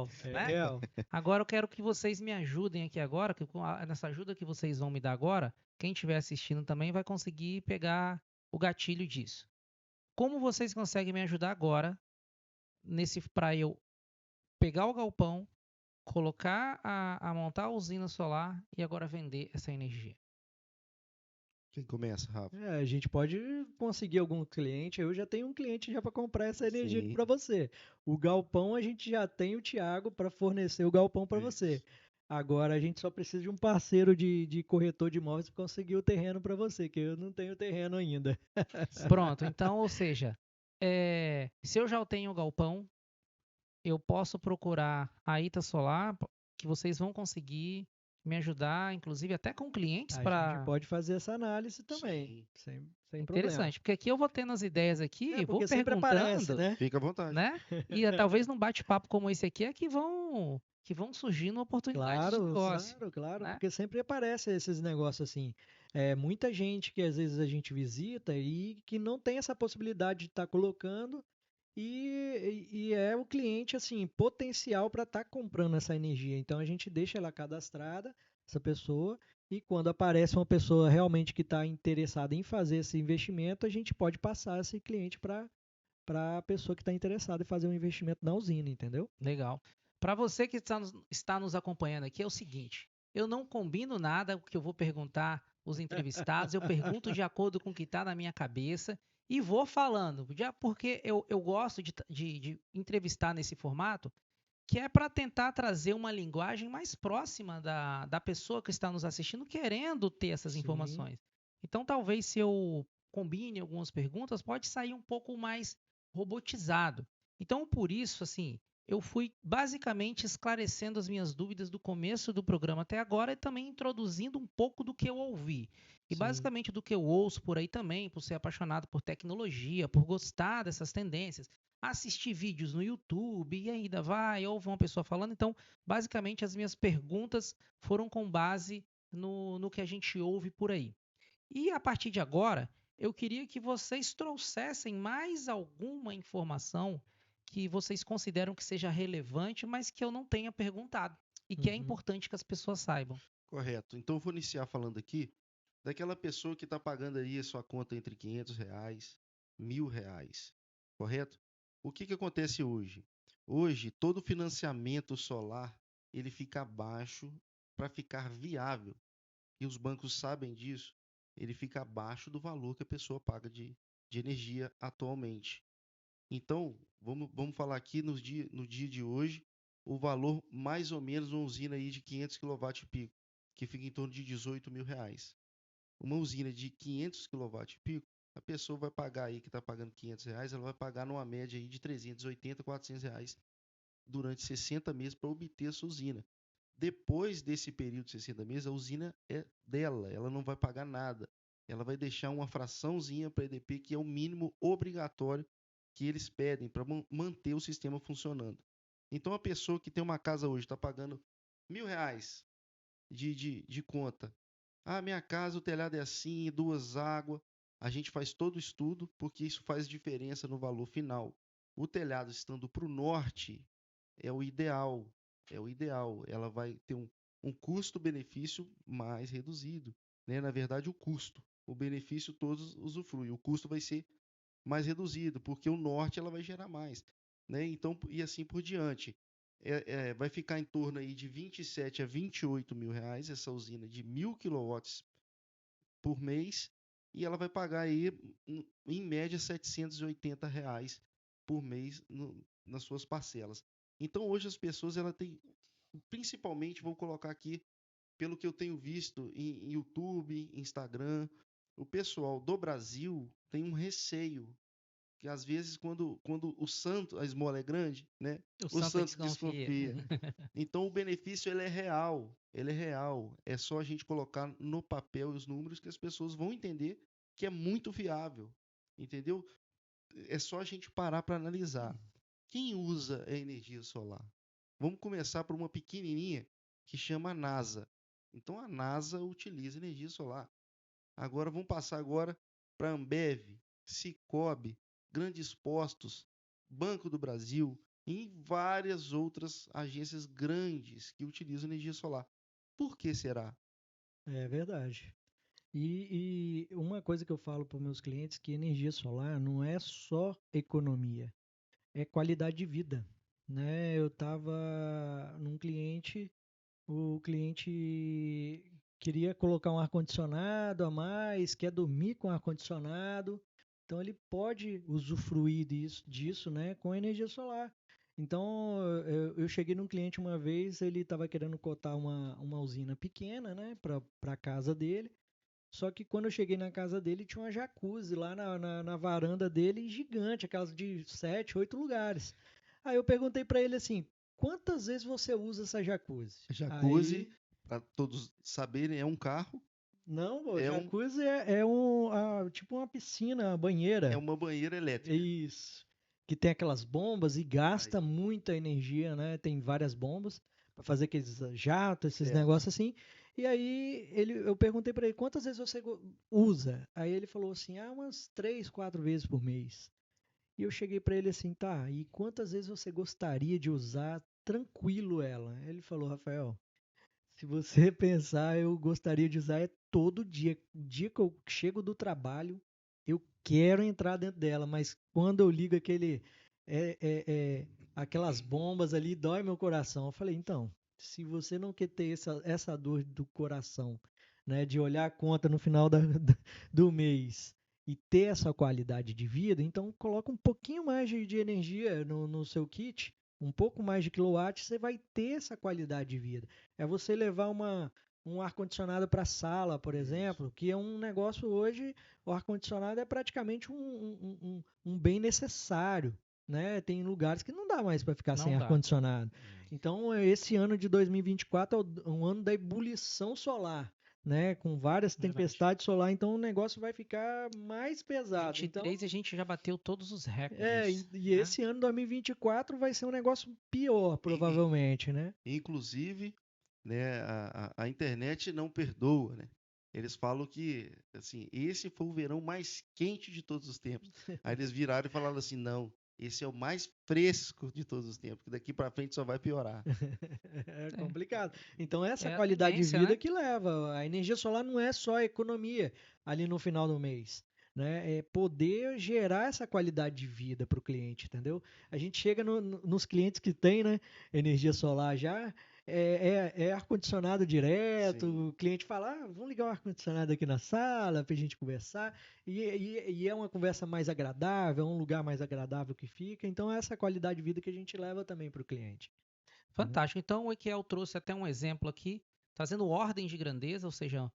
investimento, é né? real. Agora eu quero que vocês me ajudem aqui agora, que nessa ajuda que vocês vão me dar agora, quem estiver assistindo também vai conseguir pegar o gatilho disso. Como vocês conseguem me ajudar agora nesse para eu pegar o galpão, colocar a montar a usina solar e agora vender essa energia? Quem começa, Rafa? A gente pode conseguir algum cliente. Eu já tenho um cliente já para comprar essa energia Sim, para você. O galpão a gente já tem o Thiago para fornecer o galpão para você. isso. Agora a gente só precisa de um parceiro de corretor de imóveis para conseguir o terreno para você, que eu não tenho terreno ainda. Pronto, então, ou seja, se eu já tenho o galpão, eu posso procurar a Ita Solar, que vocês vão conseguir me ajudar, inclusive até com clientes A gente para. pode fazer essa análise também, Sim. sem problema. Interessante, porque aqui eu vou tendo as ideias aqui, vou Porque sempre aparece, perguntando, né? Fica à vontade. né? E talvez num bate-papo como esse aqui é que vão surgindo oportunidades de Claro, negócio, claro, claro, né? porque sempre aparece esses negócios assim. É, muita gente que às vezes a gente visita e que não tem essa possibilidade de estar colocando e é o cliente assim potencial para estar comprando essa energia. Então a gente deixa ela cadastrada, essa pessoa, e quando aparece uma pessoa realmente que está interessada em fazer esse investimento, a gente pode passar esse cliente para a pessoa que está interessada em fazer um investimento na usina, entendeu? Legal. Para você que está nos acompanhando aqui, é o seguinte: eu não combino nada que eu vou perguntar os entrevistados, eu pergunto de acordo com o que está na minha cabeça e vou falando, porque eu gosto de entrevistar nesse formato, que é para tentar trazer uma linguagem mais próxima da pessoa que está nos assistindo, querendo ter essas Sim, informações. Então, talvez se eu combine algumas perguntas, pode sair um pouco mais robotizado. Então, por isso, assim, eu fui basicamente esclarecendo as minhas dúvidas do começo do programa até agora e também introduzindo um pouco do que eu ouvi. E sim. basicamente do que eu ouço por aí também, por ser apaixonado por tecnologia, por gostar dessas tendências, assistir vídeos no YouTube e ainda vai, ou uma pessoa falando. Então, basicamente, as minhas perguntas foram com base no que a gente ouve por aí. E a partir de agora, eu queria que vocês trouxessem mais alguma informação que vocês consideram que seja relevante, mas que eu não tenha perguntado e que é Uhum. importante que as pessoas saibam. Correto. Então, eu vou iniciar falando aqui daquela pessoa que está pagando aí a sua conta entre R$ 500, R$ 1.000, correto? O que que acontece hoje? Hoje, todo financiamento solar, ele fica abaixo para ficar viável. E os bancos sabem disso. Ele fica abaixo do valor que a pessoa paga de energia atualmente. Então, vamos falar aqui no dia de hoje, o valor mais ou menos uma usina aí de 500 kW-pico, que fica em torno de R$ 18.000. Uma usina de 500 kW-pico, a pessoa vai pagar aí, que está pagando R$ 500, ela vai pagar numa média aí de 380, R$ 400 durante 60 meses para obter a sua usina. Depois desse período de 60 meses, a usina é dela, ela não vai pagar nada. Ela vai deixar uma fraçãozinha para a EDP, que é o mínimo obrigatório que eles pedem para manter o sistema funcionando. Então, a pessoa que tem uma casa hoje está pagando R$ 1.000 de conta. Ah, minha casa, o telhado é assim, duas águas. A gente faz todo o estudo, porque isso faz diferença no valor final. O telhado estando para o norte é o ideal. É o ideal. Ela vai ter um custo-benefício mais reduzido. Né? Na verdade, o custo. O benefício todos usufruem. O custo vai ser mais reduzido, porque o norte ela vai gerar mais. Né? Então, e assim por diante. Vai ficar em torno aí de 27 a 28 mil reais essa usina de 1.000 kW por mês e ela vai pagar aí em média R$ 780 por mês nas suas parcelas. Então hoje as pessoas ela tem, principalmente vou colocar aqui pelo que eu tenho visto em YouTube, Instagram, o pessoal do Brasil tem um receio que às vezes quando o santo, a esmola é grande, né? O O Santa santo desconfia. desconfia. Então o benefício ele é real, ele é real. É só a gente colocar no papel os números que as pessoas vão entender que é muito viável, entendeu? É só a gente parar para analisar. Quem usa a energia solar? Vamos começar por uma pequenininha que chama a NASA. Então a NASA utiliza energia solar. Agora vamos passar agora para a Ambev. Sicoob, Grandes Postos, Banco do Brasil e várias outras agências grandes que utilizam energia solar. Por que será? É verdade. E uma coisa que eu falo para os meus clientes que energia solar não é só economia, é qualidade de vida, né? Eu estava num cliente, o cliente queria colocar um ar-condicionado a mais, quer dormir com ar-condicionado, então ele pode usufruir disso, né, com energia solar. Então, eu cheguei num cliente uma vez, ele estava querendo cotar uma usina pequena, né, para a casa dele. Só que quando eu cheguei na casa dele, tinha uma jacuzzi lá na varanda dele, gigante, aquelas de 7, 8 lugares. Aí eu perguntei para ele assim, quantas vezes você usa essa jacuzzi? Aí, Jacuzzi, para todos saberem, é um carro, não, pô, é, um, jacuzzi tipo uma piscina, uma é banheira. uma banheira É elétrica. isso. Que tem aquelas bombas e Aí, gasta muita energia, né? Tem várias bombas para fazer aqueles jatos, esses certo. negócios assim. E aí eu perguntei para ele quantas vezes você usa. Aí ele falou assim, umas 3, 4 vezes por mês. E eu cheguei para ele assim, tá? E quantas vezes você gostaria de usar tranquilo ela? Ele falou, Rafael, se você pensar, eu gostaria de usar todo dia. O dia que eu chego do trabalho, eu quero entrar dentro dela, mas quando eu ligo é, é, é, aquelas bombas ali, dói meu coração. Eu falei, então, se você não quer ter essa dor do coração, né, de olhar a conta no final do mês e ter essa qualidade de vida, então coloca um pouquinho mais de energia no seu kit, um pouco mais de quilowatt, você vai ter essa qualidade de vida. É você levar um ar-condicionado para a sala, por Isso. exemplo, que é um negócio hoje, o ar-condicionado é praticamente um bem necessário, né? Tem lugares que não dá mais para ficar sem Não dá. ar-condicionado. Então, esse ano de 2024 é um ano da ebulição solar, né? Com várias Verdade. tempestades solares, então o negócio vai ficar mais pesado. Então, 23 a gente já bateu todos os Isso. recordes, e né? esse ano 2024 vai ser um negócio pior, E- provavelmente, né? Inclusive, né, a internet não perdoa, né? Eles falam que, assim, esse foi o verão mais quente de todos os tempos. Aí eles viraram e falaram assim, não, esse é o mais fresco de todos os tempos, que daqui para frente só vai piorar. É É, complicado. Então, essa é a qualidade de tendência, vida né? que leva. A energia solar não é só economia ali no final do mês. Né? É poder gerar essa qualidade de vida para o cliente, entendeu? A gente chega nos clientes que tem, né, energia solar já, é ar-condicionado Sim. direto, o cliente fala, vamos ligar o ar-condicionado aqui na sala para a gente conversar, e é uma conversa mais agradável, é um lugar mais agradável que fica, então é essa qualidade de vida que a gente leva também para o cliente. Entendeu? Fantástico. Então, o Equiel trouxe até um exemplo aqui, trazendo ordem de grandeza, ou seja,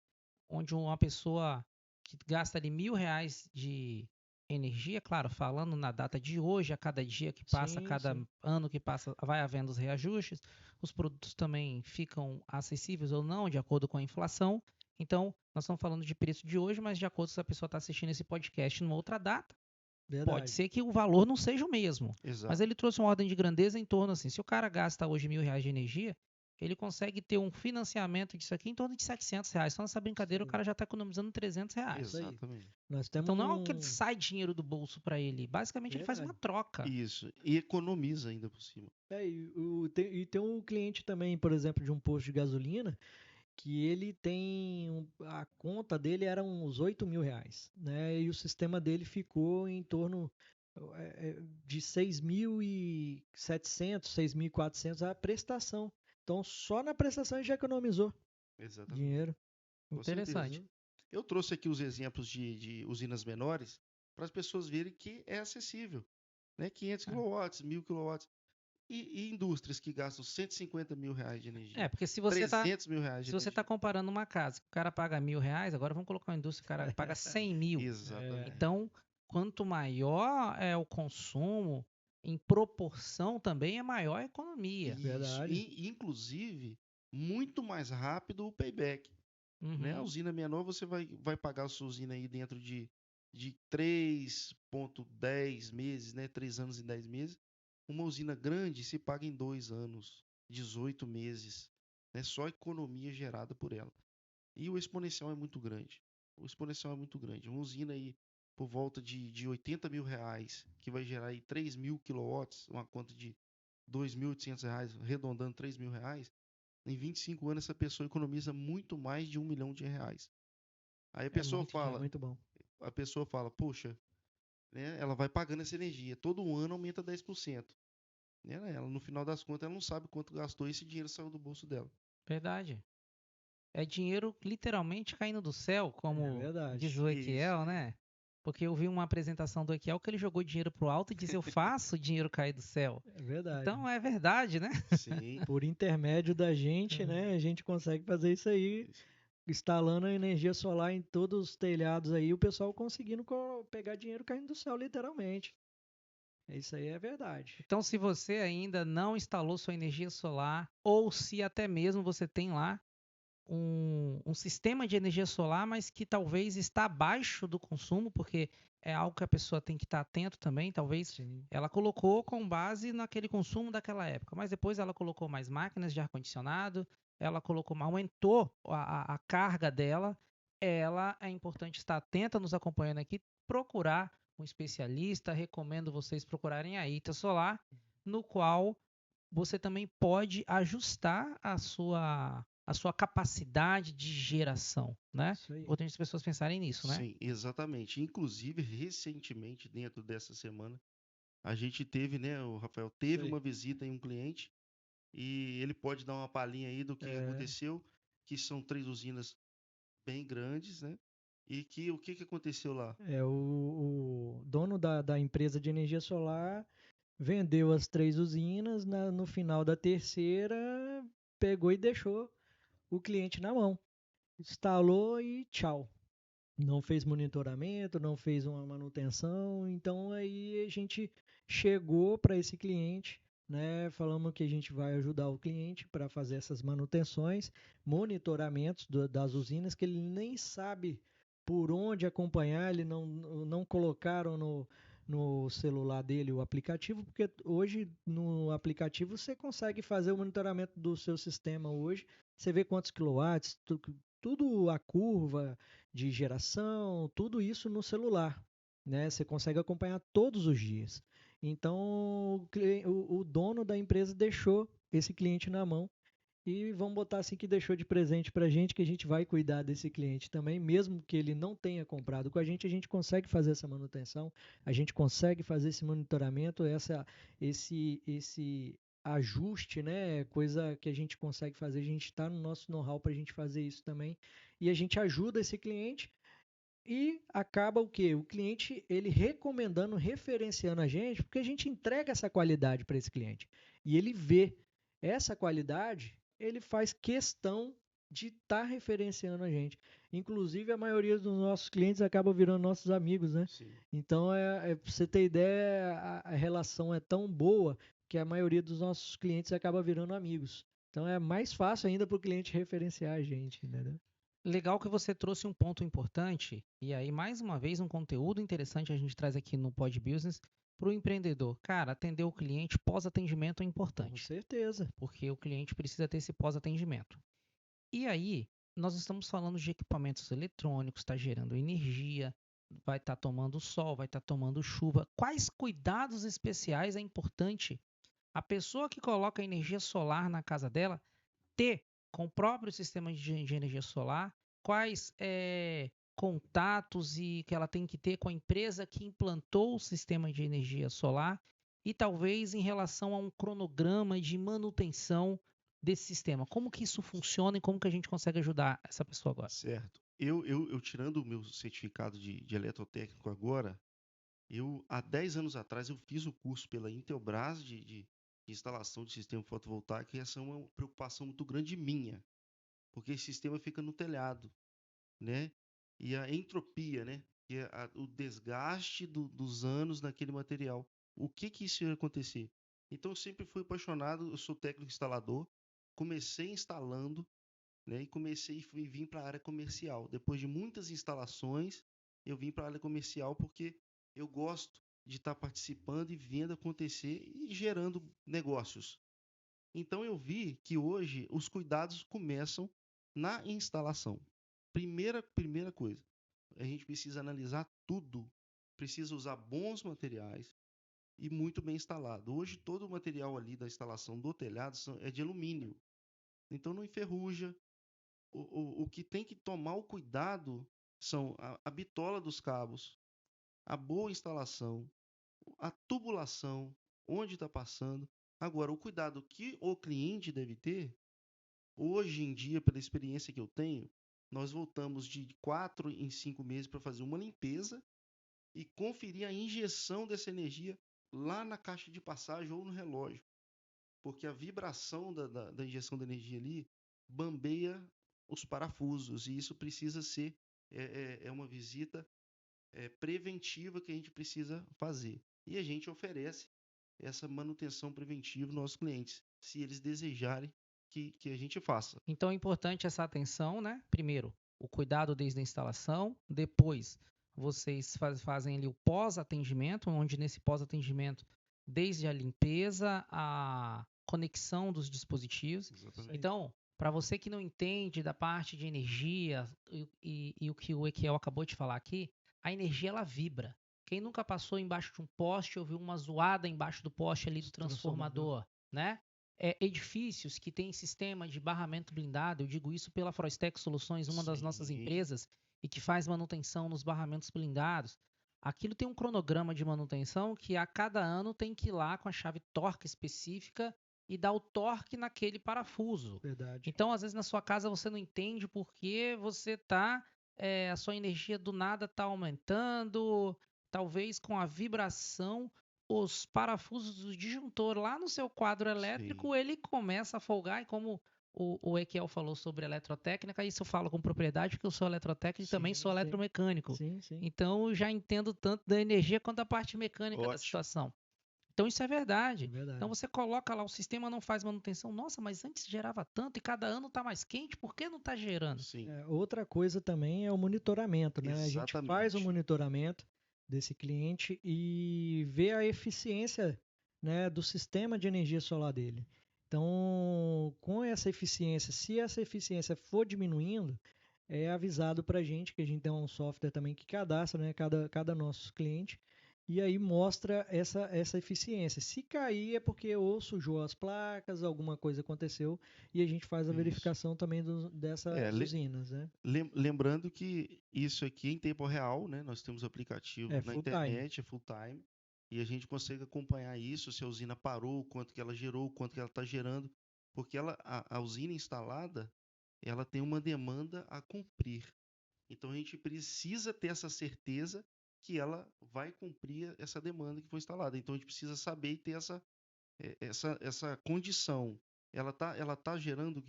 onde uma pessoa que gasta ali R$ 1.000 de energia, claro, falando na data de hoje, a cada dia que passa, a Sim, cada sim. ano que passa, vai havendo os reajustes, os produtos também ficam acessíveis ou não, de acordo com a inflação. Então, nós estamos falando de preço de hoje, mas de acordo se a pessoa está assistindo esse podcast numa outra data, pode Verdade. ser que o valor não seja o mesmo, mas Exato. ele trouxe uma ordem de grandeza em torno assim, se o cara gasta hoje R$ 1.000 de energia, ele consegue ter um financiamento disso aqui em torno de R$ 700. Só nessa brincadeira o Sim. cara já está economizando R$ 300. Isso aí. Exatamente. Nós Então temos não é algo que ele sai dinheiro do bolso para ele, basicamente ele faz uma Verdade. troca. Isso. E economiza ainda por cima. E tem um cliente também, por exemplo, de um posto de gasolina, que ele tem. A conta dele era uns R$ 8.000, né? E o sistema dele ficou em torno de 6.700, 6.400 a prestação. Então, só na prestação ele já economizou Exatamente. dinheiro. Com certeza. Interessante. Entendeu? Eu trouxe aqui os exemplos de usinas menores para as pessoas verem que é acessível, né? 500 É. quilowatts, 1000 quilowatts. E indústrias que gastam R$ 150.000 de É, energia, porque se você tá, R$ 300.000 de se você tá energia. comparando uma casa que o cara paga R$ 1.000, agora vamos colocar uma indústria que o cara paga 100.000. É, Exatamente. Então, quanto maior é o consumo, em proporção também é maior a economia. Isso. verdade. E, inclusive, muito mais rápido o payback. Né? A Uhum. usina menor, você vai pagar a sua usina aí dentro de 3,10 meses, né? 3 anos e 10 meses. Uma usina grande se paga em 2 anos, 18 meses. Né? Só economia gerada por ela. E o exponencial é muito grande. O exponencial é muito grande. Uma usina aí por volta de R$ 80.000, que vai gerar aí 3.000 quilowatts, uma conta de R$ 2.800, arredondando R$ 3.000, em 25 anos essa pessoa economiza muito mais de R$ 1 milhão. Aí É muito É dinheiro. muito bom. a pessoa fala, poxa, né, ela vai pagando essa energia, todo ano aumenta 10%. Né? Ela, no final das contas, ela não sabe quanto gastou e esse dinheiro saiu do bolso dela. Verdade. É dinheiro literalmente caindo do céu, É como diz verdade. o Isso. Equiel, né? Porque eu vi uma apresentação do Equiel que ele jogou dinheiro pro alto e disse: Eu faço o dinheiro cair do céu. É verdade. Então é verdade, né? Sim. Por intermédio da gente, né, a gente consegue fazer isso aí, Isso. instalando a energia solar em todos os telhados aí, o pessoal conseguindo pegar dinheiro caindo do céu, literalmente. Isso aí é verdade. Então, se você ainda não instalou sua energia solar, ou se até mesmo você tem lá um sistema de energia solar, mas que talvez está abaixo do consumo, porque é algo que a pessoa tem que estar atento também. Talvez Sim. ela colocou com base naquele consumo daquela época, mas depois ela colocou mais máquinas de ar-condicionado, ela colocou, aumentou a carga dela. Ela é importante estar atenta, nos acompanhando aqui, procurar um especialista. Recomendo vocês procurarem a ITA Solar, no qual você também pode ajustar a sua capacidade de geração, né? Isso aí. Importante as pessoas pensarem nisso, né? Sim, exatamente. Inclusive, recentemente, dentro dessa semana, a gente teve, né, o Rafael Isso teve aí. uma visita em um cliente e ele pode dar uma palhinha aí do que É, aconteceu, que são 3 usinas bem grandes, né? E que o que aconteceu lá? o dono da empresa de energia solar vendeu as 3 usinas, no final da terceira, pegou e deixou o cliente na mão. Instalou e tchau. Não fez monitoramento, não fez uma manutenção, então aí a gente chegou para esse cliente, né, falamos que a gente vai ajudar o cliente para fazer essas manutenções, monitoramentos das usinas que ele nem sabe por onde acompanhar, ele não colocaram no celular dele o aplicativo, porque hoje no aplicativo você consegue fazer o monitoramento do seu sistema hoje, você vê quantos quilowatts, tudo a curva de geração, tudo isso no celular, né? Você consegue acompanhar todos os dias. Então, o dono da empresa deixou esse cliente na mão e vamos botar assim que deixou de presente para a gente, que a gente vai cuidar desse cliente também, mesmo que ele não tenha comprado com a gente consegue fazer essa manutenção, a gente consegue fazer esse monitoramento, esse ajuste, né? Coisa que a gente consegue fazer, a gente está no nosso know-how para a gente fazer isso também, e a gente ajuda esse cliente e acaba o quê? O cliente ele recomendando, referenciando a gente, porque a gente entrega essa qualidade para esse cliente. E ele vê essa qualidade, ele faz questão de estar referenciando a gente. Inclusive, a maioria dos nossos clientes acaba virando nossos amigos, né? Sim. Então, pra você ter ideia, a relação é tão boa que a maioria dos nossos clientes acaba virando amigos. Então, é mais fácil ainda para o cliente referenciar a gente, né? Legal que você trouxe um ponto importante, e aí, mais uma vez, um conteúdo interessante a gente traz aqui no Pod Business para o empreendedor. Cara, atender o cliente pós-atendimento é Com importante, certeza. porque o cliente precisa ter esse pós-atendimento. E aí, nós estamos falando de equipamentos eletrônicos, está gerando energia, vai estar tomando sol, vai estar tomando chuva. Quais cuidados especiais é importante a pessoa que coloca energia solar na casa dela ter com o próprio sistema de energia solar? Quais contatos e que ela tem que ter com a empresa que implantou o sistema de energia solar? E talvez em relação a um cronograma de manutenção desse sistema. Como que isso funciona e como que a gente consegue ajudar essa pessoa agora? Certo. Eu tirando o meu certificado de eletrotécnico agora, há 10 anos atrás, eu fiz o curso pela Intelbras de instalação de sistema fotovoltaico e essa é uma preocupação muito grande minha, porque esse sistema fica no telhado, né? E a entropia, né? Que é o desgaste dos anos naquele material. O que isso ia acontecer? Então, eu sempre fui apaixonado, eu sou técnico instalador, comecei instalando, né? E comecei e vim para a área comercial. Depois de muitas instalações, eu vim para a área comercial porque eu gosto de estar participando e vendo acontecer e gerando negócios. Então eu vi que hoje os cuidados começam na instalação. Primeira coisa, a gente precisa analisar tudo precisa usar bons materiais e muito bem instalado. Hoje, todo o material ali da instalação do telhado é de alumínio, então não enferruja. O que tem que tomar o cuidado são a bitola dos cabos, a boa instalação, a tubulação, onde está passando. Agora, o cuidado que o cliente deve ter, hoje em dia, pela experiência que eu tenho, nós voltamos de 4 em 5 meses para fazer uma limpeza e conferir a injeção dessa energia lá na caixa de passagem ou no relógio. Porque a vibração da injeção de energia ali bambeia os parafusos e isso precisa ser uma visita preventiva que a gente precisa fazer. E a gente oferece essa manutenção preventiva aos nossos clientes, se eles desejarem que a gente faça. Então é importante essa atenção, né? Primeiro, o cuidado desde a instalação, depois vocês fazem ali o pós-atendimento, onde nesse pós-atendimento, desde a limpeza, a conexão dos dispositivos. Exatamente. Então, para você que não entende da parte de energia e o que o Equiel acabou de falar aqui, a energia ela vibra. Quem nunca passou embaixo de um poste, ouviu uma zoada embaixo do poste ali do transformador, né? Edifícios que têm sistema de barramento blindado, eu digo isso pela Froistec Soluções, uma das nossas Sim. empresas, e que faz manutenção nos barramentos blindados. Aquilo tem um cronograma de manutenção que a cada ano tem que ir lá com a chave torque específica e dar o torque naquele parafuso. Verdade. Então, às vezes na sua casa você não entende porque você tá, a sua energia do nada está aumentando, talvez com a vibração os parafusos do disjuntor lá no seu quadro elétrico, Sim. ele começa a folgar, e como o Equiel falou sobre eletrotécnica, isso eu falo com propriedade, porque eu sou eletrotécnico e também sou eletromecânico. Sim. Então, eu já entendo tanto da energia quanto da parte mecânica da situação. Então, isso é verdade. Então, você coloca lá, o sistema não faz manutenção. Nossa, mas antes gerava tanto e cada ano está mais quente, por que não está gerando? Sim. Outra coisa também é o monitoramento, né? A gente Exatamente. faz o monitoramento desse cliente e vê a eficiência, né, do sistema de energia solar dele. Então, com essa eficiência, se essa eficiência for diminuindo, é avisado para a gente, que a gente tem um software também que cadastra, né, cada nosso cliente, e aí mostra essa eficiência. Se cair é porque ou sujou as placas, alguma coisa aconteceu, e a gente faz a Isso. verificação também dessas usinas, né? Lembrando que isso aqui é em tempo real, né? Nós temos aplicativo na full time. internet, é full time, e a gente consegue acompanhar isso, se a usina parou, quanto que ela gerou, quanto que ela está gerando, porque a usina instalada, ela tem uma demanda a cumprir. Então a gente precisa ter essa certeza que ela vai cumprir essa demanda que foi instalada. Então a gente precisa saber e ter essa condição. Ela tá gerando o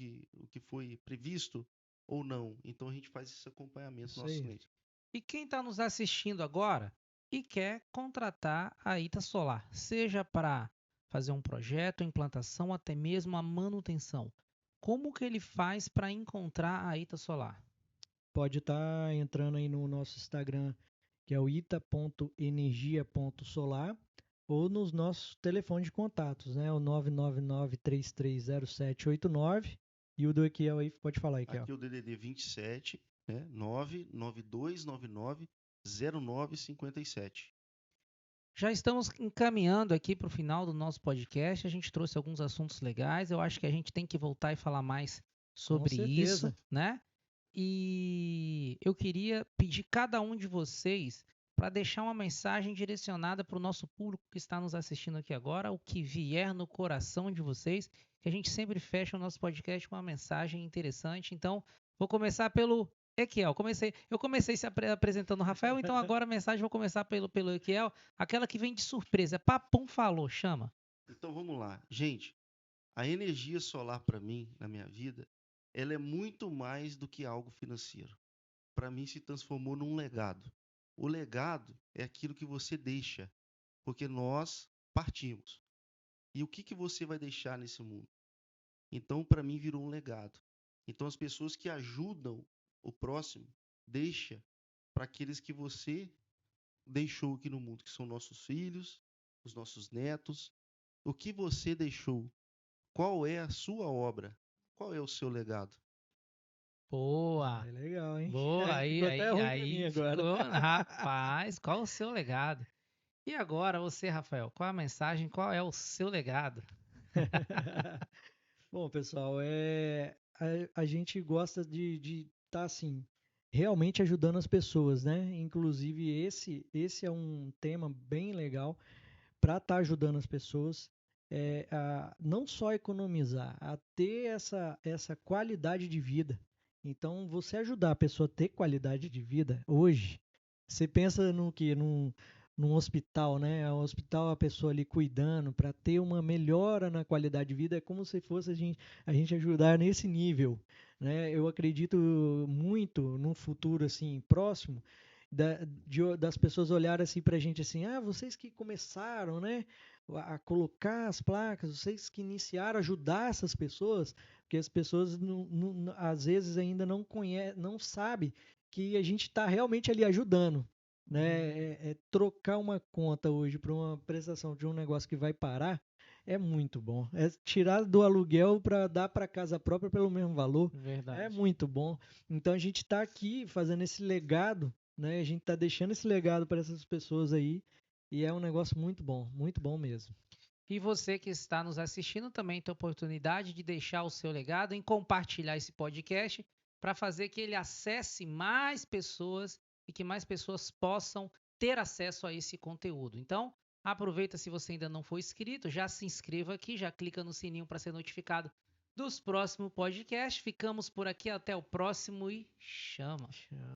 que foi previsto ou não? Então a gente faz esse acompanhamento Isso dos nossos aí. clientes. E quem está nos assistindo agora e quer contratar a Ita Solar, seja para fazer um projeto, implantação, até mesmo a manutenção, como que ele faz para encontrar a Ita Solar? Pode estar entrando aí no nosso Instagram, que é o ita.energia.solar, ou nos nossos telefones de contatos, né? O 999-330789. E o do Equiel aí, pode falar, Equiel. Aqui é o DDD 27, né? 99299-0957. Já estamos encaminhando aqui para o final do nosso podcast. A gente trouxe alguns assuntos legais. Eu acho que a gente tem que voltar e falar mais sobre isso, né? E eu queria pedir cada um de vocês para deixar uma mensagem direcionada para o nosso público que está nos assistindo aqui agora, o que vier no coração de vocês, que a gente sempre fecha o nosso podcast com uma mensagem interessante. Então, vou começar pelo Equiel. Eu comecei se apresentando o Rafael, então agora a mensagem vou começar pelo Equiel, aquela que vem de surpresa. Papum falou, chama. Então vamos lá. Gente, a energia solar para mim, na minha vida, ela é muito mais do que algo financeiro. Para mim se transformou num legado. O legado é aquilo que você deixa, porque nós partimos. E o que você vai deixar nesse mundo? Então, para mim, virou um legado. Então, as pessoas que ajudam o próximo, deixa para aqueles que você deixou aqui no mundo, que são nossos filhos, os nossos netos. O que você deixou? Qual é a sua obra? Qual é o seu legado? Boa. É legal, hein? Boa, aí, Ficou até aí, ruim pra mim aí agora. ficou, rapaz, qual o seu legado? E agora você, Rafael, qual a mensagem, qual é o seu legado? Bom, pessoal, a gente gosta de estar assim, realmente ajudando as pessoas, né? Inclusive, esse é um tema bem legal para estar ajudando as pessoas, a não só economizar, a ter essa qualidade de vida. Então, você ajudar a pessoa a ter qualidade de vida hoje, você pensa no que? Num hospital, né? O hospital, a pessoa ali cuidando para ter uma melhora na qualidade de vida, é como se fosse a gente ajudar nesse nível, né? Eu acredito muito num futuro assim próximo das pessoas olharem assim para a gente assim, vocês que começaram, né, a colocar as placas, vocês que iniciaram, ajudar essas pessoas, porque as pessoas às vezes ainda não conhecem, não sabem que a gente está realmente ali ajudando, né? Trocar uma conta hoje para uma prestação de um negócio que vai parar é muito bom. É tirar do aluguel para dar para casa própria pelo mesmo valor. É Verdade. muito bom. Então a gente está aqui fazendo esse legado, né? A gente está deixando esse legado para essas pessoas aí e é um negócio muito bom mesmo. E você que está nos assistindo também tem a oportunidade de deixar o seu legado em compartilhar esse podcast para fazer que ele acesse mais pessoas e que mais pessoas possam ter acesso a esse conteúdo. Então, aproveita se você ainda não for inscrito, já se inscreva aqui, já clica no sininho para ser notificado dos próximos podcasts. Ficamos por aqui, até o próximo e chama.